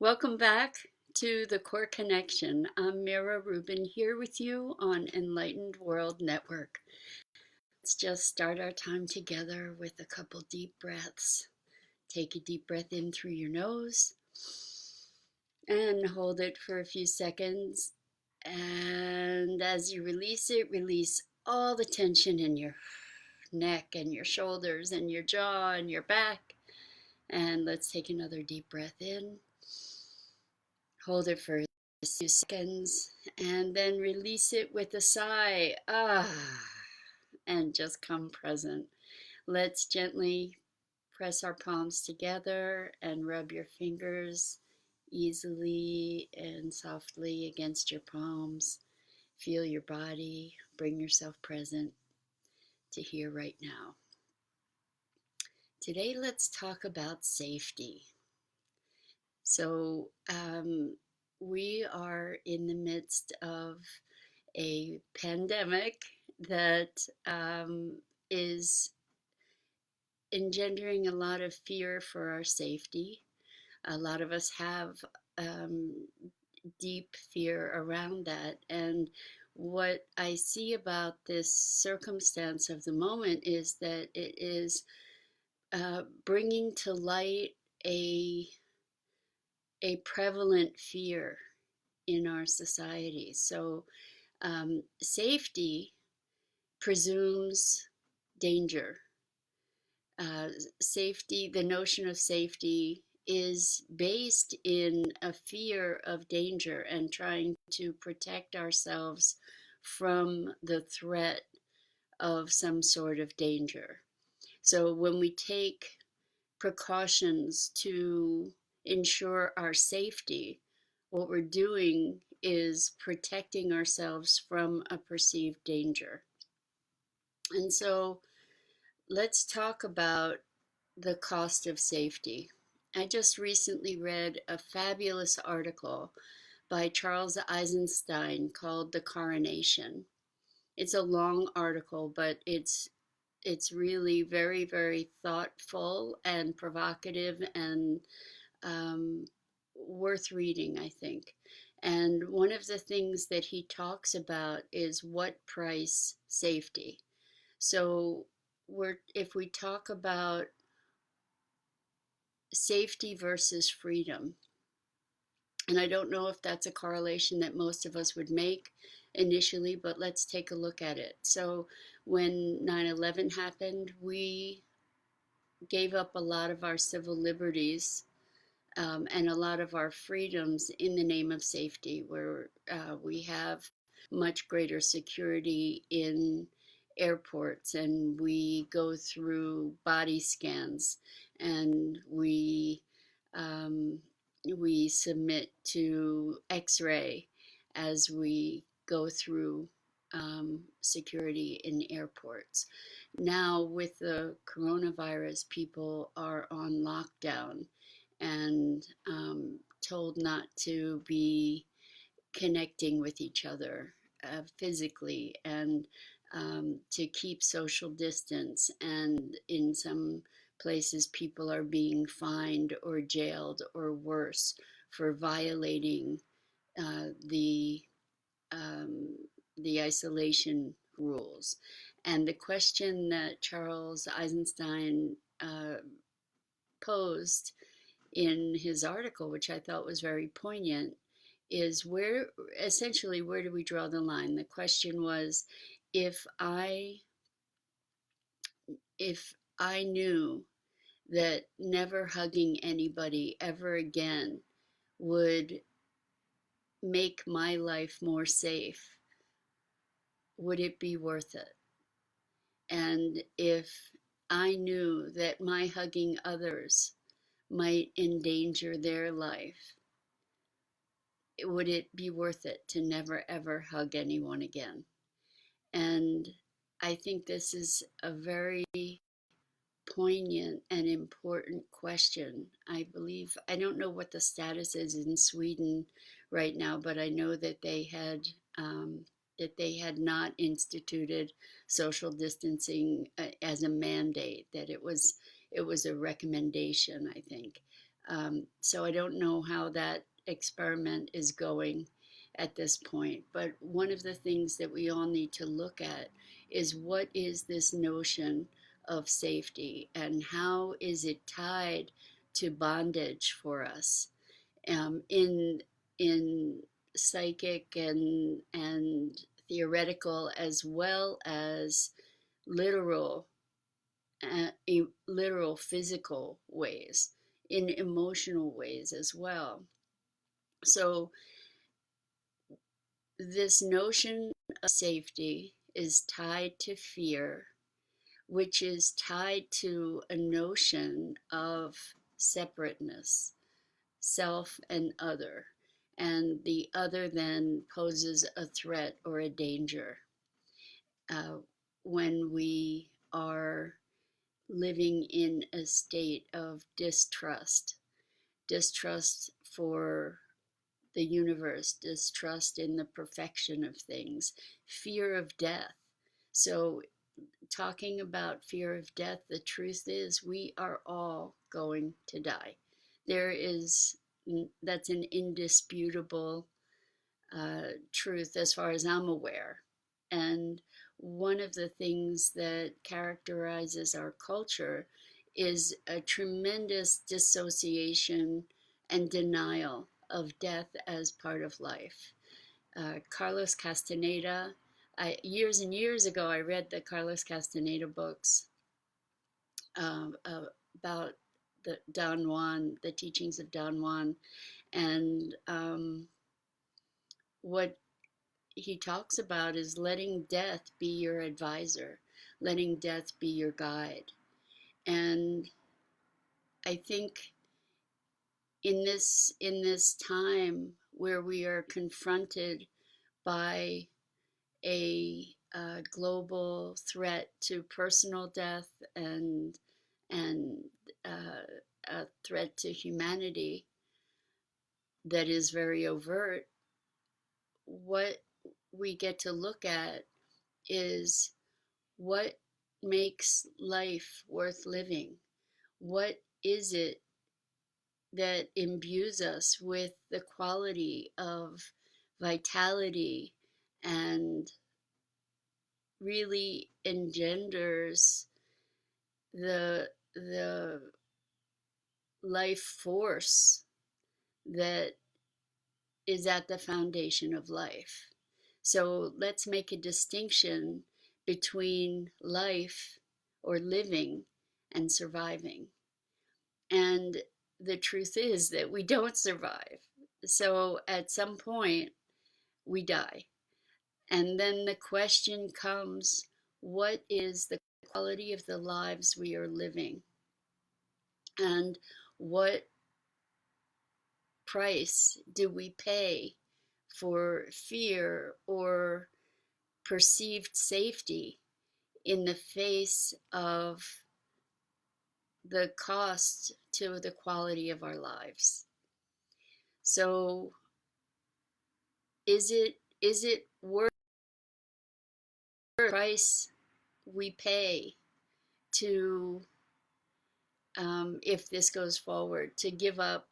Welcome back to the Core Connection. I'm Mira Rubin here with you on Enlightened World Network. Let's just start our time together with a couple deep breaths. Take a deep breath in through your nose and hold it for a few seconds. And as you release it, release all the tension in your neck and your shoulders and your jaw and your back. And let's take another deep breath in. Hold it for a few seconds and then release it with a sigh. And just come present. Let's gently press our palms together and rub your fingers easily and softly against your palms. Feel your body. Bring yourself present to here right now. Today, let's talk about safety. So, we are in the midst of a pandemic that is engendering a lot of fear for our safety. A lot of us have um, deep fear around that. And what I see about this circumstance of the moment is that it is bringing to light a prevalent fear in our society. So, safety presumes danger. Uh, Safety, the notion of safety is based in a fear of danger and trying to protect ourselves from the threat of some sort of danger. So when we take precautions to ensure our safety, what we're doing is protecting ourselves from a perceived danger. And so let's talk about the cost of safety. I just recently read a fabulous article by Charles Eisenstein called The Coronation. It's a long article, but it's really very, very thoughtful and provocative and um, worth reading, I think. And one of the things that he talks about is what price safety. So if we talk about safety versus freedom, and I don't know if that's a correlation that most of us would make initially, but let's take a look at it. So when 9/11 happened, we gave up a lot of our civil liberties and a lot of our freedoms in the name of safety, where we have much greater security in airports and we go through body scans and um, we submit to x-ray as we go through security in airports. Now with the coronavirus, people are on lockdown and told not to be connecting with each other physically and to keep social distance. And in some places, people are being fined or jailed or worse for violating uh, the um, the isolation rules. And the question that Charles Eisenstein posed in his article, which I thought was very poignant, is where do we draw the line? The question was, if I if I knew that never hugging anybody ever again would make my life more safe, would it be worth it? And if I knew that my hugging others might endanger their life, would it be worth it to never ever hug anyone again? And I think this is a very poignant and important question. I believe, I don't know what the status is in Sweden right now, but I know um, that they had not instituted social distancing as a mandate, that it was a recommendation, I think. So I don't know how that experiment is going at this point. But one of the things that we all need to look at is what is this notion of safety and how is it tied to bondage for us, in psychic and theoretical as well as literal, literal physical ways, in emotional ways as well. So this notion of safety is tied to fear, which is tied to a notion of separateness, self and other. And the other then poses a threat or a danger uh, when we are living in a state of distrust for the universe, distrust in the perfection of things, fear of death. So, talking about fear of death, the truth is we are all going to die. There is, that's an indisputable truth as far as I'm aware. And one of the things that characterizes our culture is a tremendous dissociation and denial of death as part of life. Carlos Castaneda, years and years ago, I read the Carlos Castaneda books um, uh, about the Don Juan, the teachings of Don Juan, and what he talks about is letting death be your advisor, letting death be your guide. And I think in this time where we are confronted by a global threat to personal death and a threat to humanity that is very overt, what we get to look at is what makes life worth living. What is it that imbues us with the quality of vitality and really engenders the life force that is at the foundation of life. So let's make a distinction between life or living and surviving. And the truth is that we don't survive. So at some point, we die. And then the question comes, what is the quality of the lives we are living? And what price do we pay for fear or perceived safety in the face of the cost to the quality of our lives? So is it worth the price we pay to, if this goes forward, to give up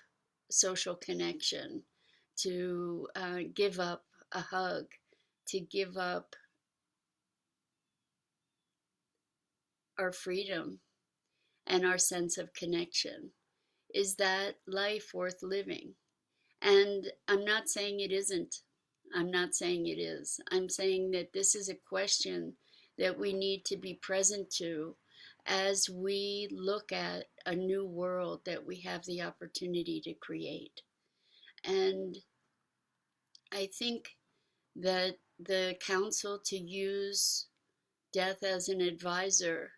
social connection, to give up a hug, to give up our freedom and our sense of connection? Is that life worth living? And I'm not saying it isn't. I'm not saying it is. I'm saying that this is a question that we need to be present to as we look at a new world that we have the opportunity to create. And I think that the counsel to use death as an advisor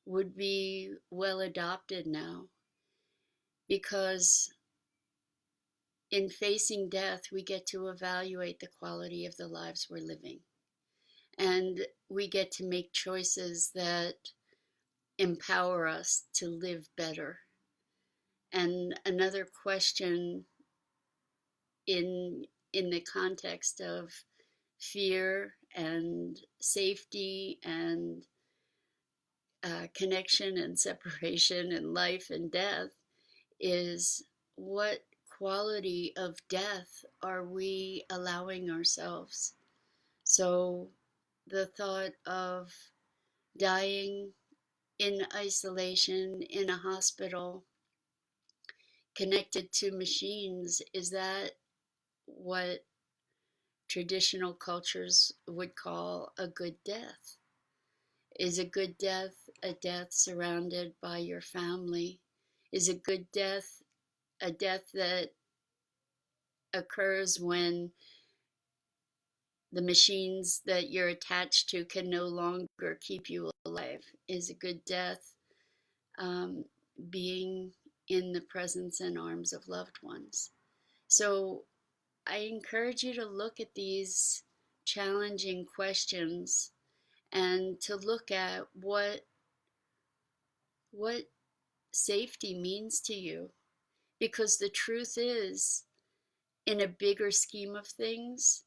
would be well adopted now, because in facing death, we get to evaluate the quality of the lives we're living. And we get to make choices that empower us to live better. And another question in the context of fear and safety and connection and separation and life and death is what quality of death are we allowing ourselves? So the thought of dying in isolation in a hospital connected to machines, is that what traditional cultures would call a good death? Is a good death a death surrounded by your family? Is a good death a death that occurs when the machines that you're attached to can no longer keep you alive? Is a good death um, being in the presence and arms of loved ones? So I encourage you to look at these challenging questions and to look at what safety means to you, because the truth is, in a bigger scheme of things,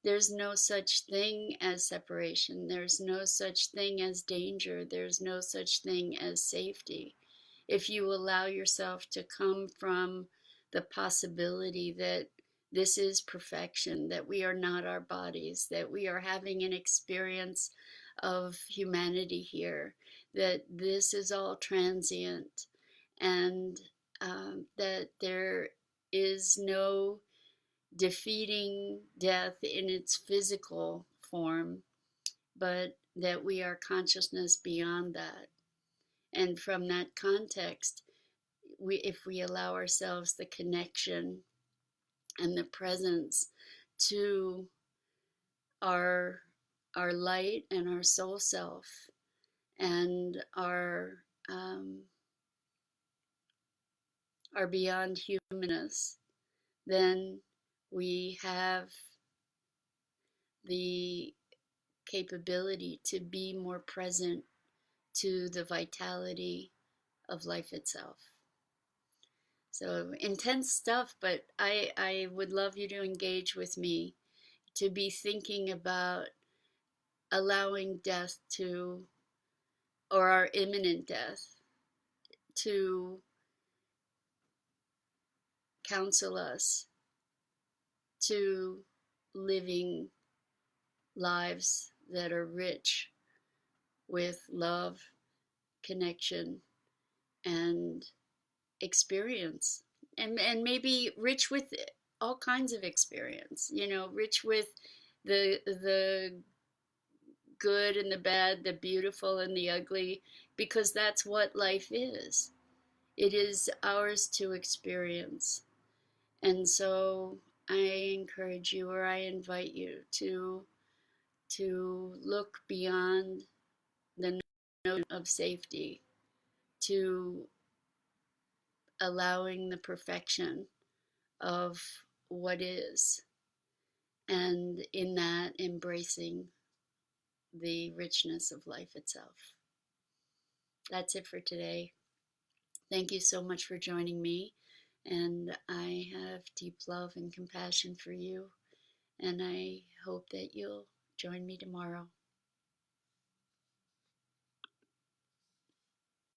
there's no such thing as separation. There's no such thing as danger. There's no such thing as safety. If you allow yourself to come from the possibility that this is perfection, that we are not our bodies, that we are having an experience of humanity here, that this is all transient, and that there is no defeating death in its physical form, but that we are consciousness beyond that. And from that context, if we allow ourselves the connection and the presence to our our light and our soul self and um, our beyond humanness, then we have the capability to be more present to the vitality of life itself. So intense stuff, but I would love you to engage with me, to be thinking about allowing death to, or our imminent death, to counsel us to living lives that are rich with love, connection, and experience, and maybe rich with all kinds of experience, rich with the good and the bad, the beautiful and the ugly, because that's what life is. It is ours to experience. And so I encourage you, or I invite you to look beyond the notion of safety to allowing the perfection of what is, and in that embracing the richness of life itself. That's it for today. Thank you so much for joining me, and I have deep love and compassion for you, and I hope that you'll join me tomorrow.